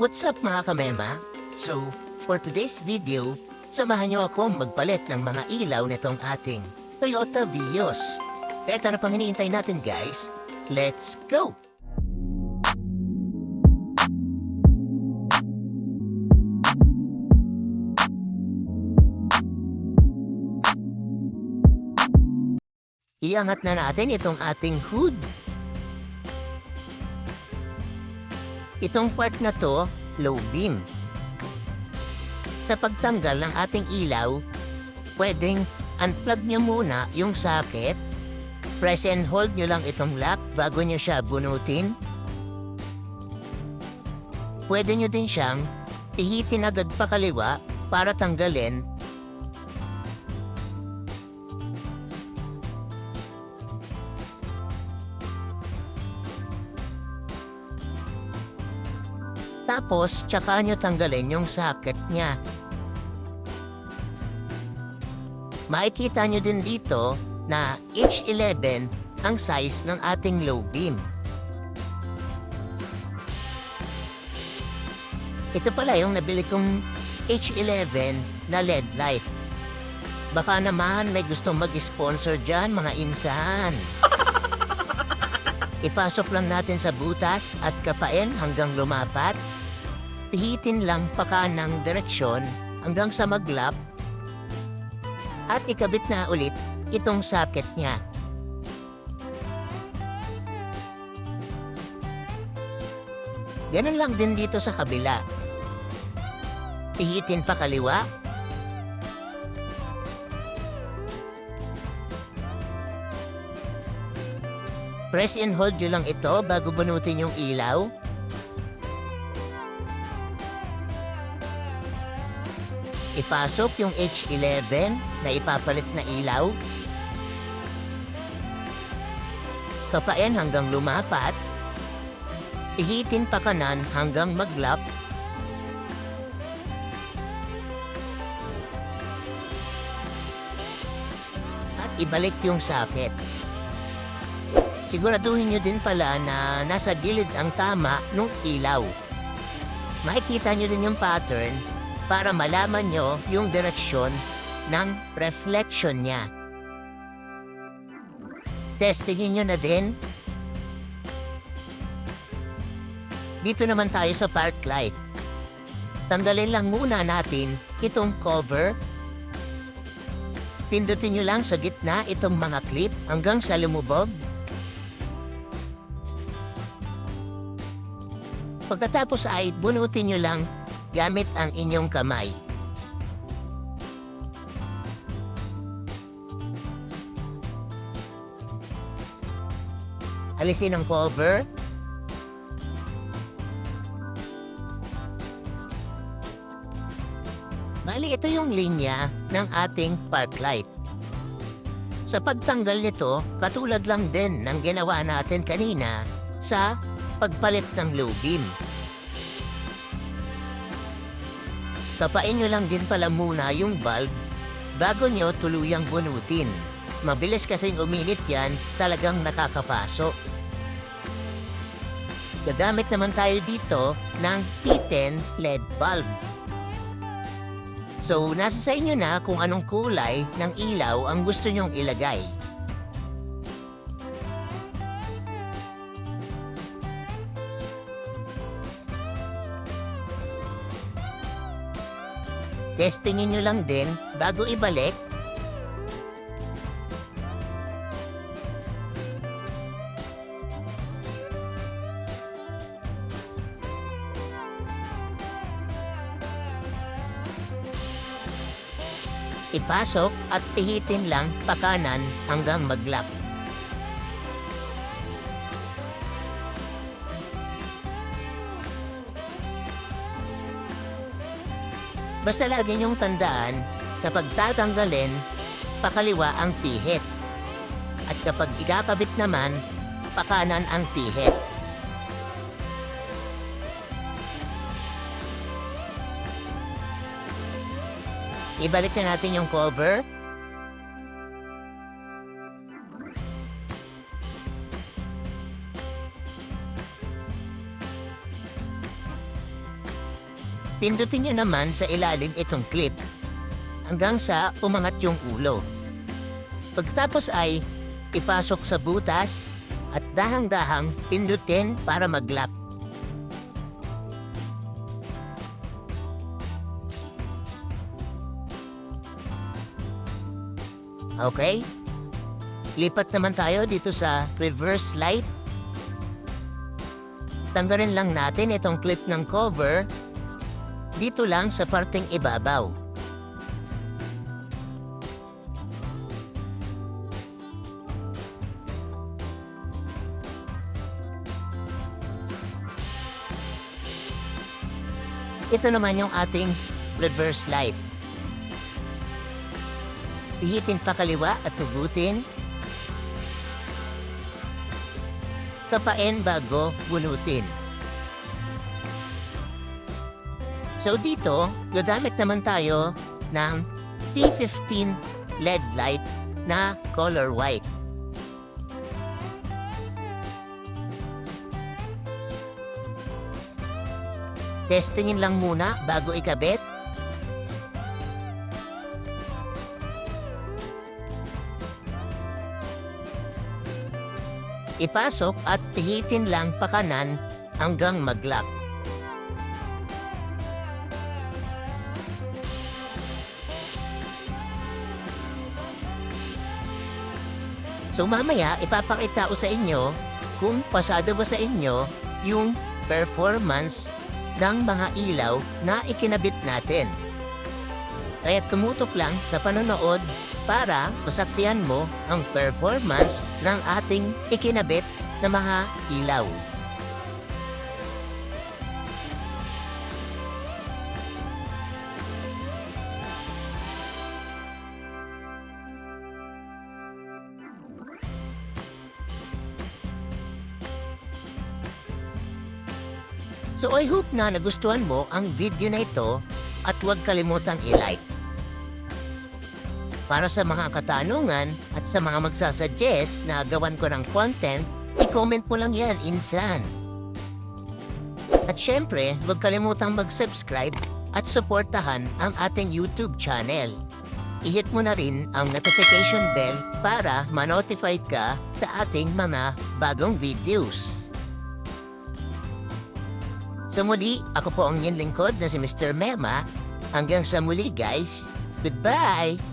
What's up mga kamema? So, for today's video, samahan niyo ako magpalit ng mga ilaw nitong ating Toyota Vios. Kaya na pang hinihintay natin guys, let's go! Iangat na natin itong ating hood. Itong part na to, low beam. Sa pagtanggal ng ating ilaw, pwedeng unplug nyo muna yung socket. Press and hold nyo lang itong lock bago nyo siya bunutin. Pwede nyo din siyang pihitin agad pa kaliwa para tanggalin. Tapos, tsaka nyo tanggalin yung socket niya. Makikita nyo din dito na H11 ang size ng ating low beam. Ito pala yung nabili kong H11 na LED light. Baka naman may gustong mag-sponsor dyan mga insan. Ipasok lang natin sa butas at kapain hanggang lumapat. Pihitin lang pa kanang direksyon hanggang sa maglap. At ikabit na ulit itong socket niya. Ganun lang din dito sa kabila. Pihitin pa kaliwa. Press and hold nyo lang ito bago bunutin yung ilaw. Ipasok yung H11 na ipapalit na ilaw. Kapain hanggang lumapat. Pihitin pa kanan hanggang maglap. At ibalik yung socket. Siguraduhin nyo din pala na nasa gilid ang tama ng ilaw. Makikita nyo din yung pattern para malaman nyo yung direksyon ng reflection niya. Testingin nyo na din. Dito naman tayo sa park light. Tanggalin lang muna natin itong cover. Pindutin nyo lang sa gitna itong mga clip hanggang sa lumubog. Pagkatapos ay bunutin nyo lang gamit ang inyong kamay. Alisin ang cover. Bali, ito yung linya ng ating park light. Sa pagtanggal nito, katulad lang din ng ginawa natin kanina sa pagpalit ng low beam. Kapain nyo lang din pala muna yung bulb bago nyo tuluyang bunutin. Mabilis kasing uminit yan, talagang nakakapaso. Gagamit naman tayo dito ng T10 LED bulb. So, nasa sa inyo na kung anong kulay ng ilaw ang gusto nyong ilagay. Testingin nyo lang din bago ibalik. Ipasok at pihitin lang pa kanan hanggang maglap. Basta lagi niyong tandaan, kapag tatanggalin, pakaliwa ang pihit. At kapag ikakabit naman, pakanan ang pihit. Ibalik na natin yung cover. pindutin nyo naman sa ilalim itong clip hanggang sa umangat yung ulo. Pagkatapos ay ipasok sa butas at dahang-dahang pindutin para mag-lock. Okay? Lipat naman tayo dito sa reverse light. Tanggalin lang natin itong clip ng cover dito lang sa parteng ibabaw. Ito naman yung ating reverse light. Pihitin pa kaliwa at hugutin. Kapain bago bunutin. So dito, gagamit naman tayo ng T15 LED light na color white. Testingin lang muna bago ikabit. Ipasok at pihitin lang pakanan hanggang mag-lock. So mamaya ipapakita ko sa inyo kung pasado ba sa inyo yung performance ng mga ilaw na ikinabit natin. Kaya tumutok lang sa panonood para masaksihan mo ang performance ng ating ikinabit na mga ilaw. So I hope na nagustuhan mo ang video na ito at huwag kalimutang i-like. Para sa mga katanungan at sa mga magsasuggest na gawan ko ng content, i-comment mo lang yan insan. At syempre, huwag kalimutang mag-subscribe at suportahan ang ating YouTube channel. I-hit mo na rin ang notification bell para ma-notify ka sa ating mga bagong videos. So muli, ako po ang inyong lingkod na si Mr. Mema. Hanggang sa muli guys, goodbye!